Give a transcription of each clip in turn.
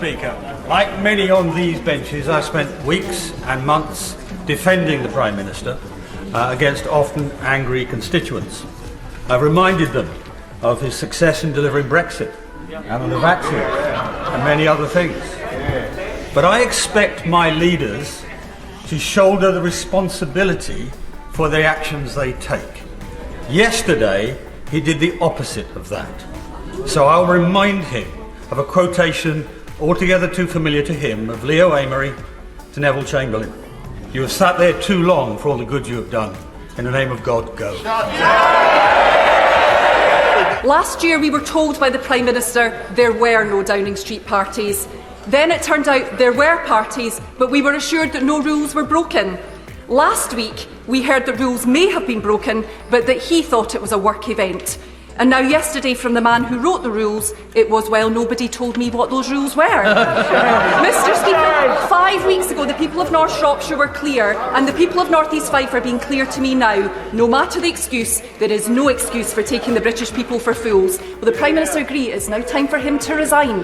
Speaker, like many on these benches, I spent weeks and months defending the Prime Minister against often angry constituents. I've reminded them of his success in delivering Brexit and on the vaccine and many other things. But I expect my leaders to shoulder the responsibility for the actions they take. Yesterday, he did the opposite of that. So I'll remind him of a quotation altogether too familiar to him of Leo Amery to Neville Chamberlain. You have sat there too long for all the good you have done. In the name of God, go. Last year we were told by the Prime Minister there were no Downing Street parties. Then it turned out there were parties, but we were assured that no rules were broken. Last week we heard that rules may have been broken, but that he thought it was a work event. And now yesterday from the man who wrote the rules, it was, well, nobody told me what those rules were. Mr Speaker, 5 weeks ago the people of North Shropshire were clear, and the people of North East Fife are being clear to me now. No matter the excuse, there is no excuse for taking the British people for fools. Will the Prime Minister agree it's now time for him to resign?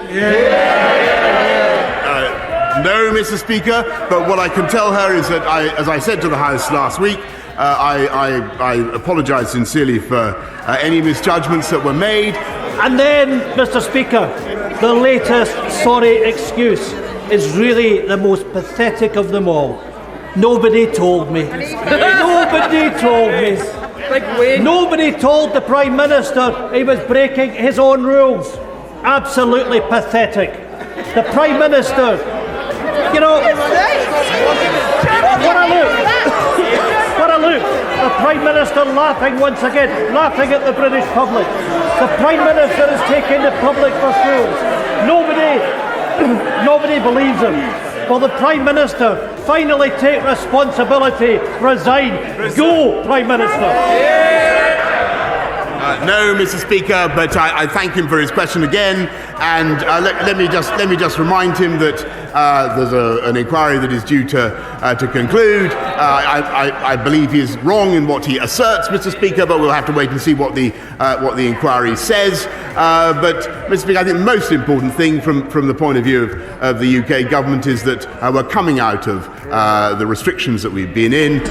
No, Mr Speaker, but what I can tell her is that, as I said to the House last week, I apologise sincerely for any misjudgments that were made. And then, Mr Speaker, the latest sorry excuse is really the most pathetic of them all. Nobody told me. Nobody told me. Nobody told the Prime Minister he was breaking his own rules. Absolutely pathetic. The Prime Minister, you know, what a look. The Prime Minister laughing once again, laughing at the British public. The Prime Minister is taking the public for fools. Nobody believes him. Will the Prime Minister finally take responsibility? Resign. Go, Prime Minister. No, Mr Speaker, but I thank him for his question again, and let me just remind him that there's an inquiry that is due to conclude. I believe he is wrong in what he asserts, Mr Speaker, but we'll have to wait and see what the inquiry says. But, Mr Speaker, I think the most important thing from the point of view of the UK government is that we're coming out of the restrictions that we've been in.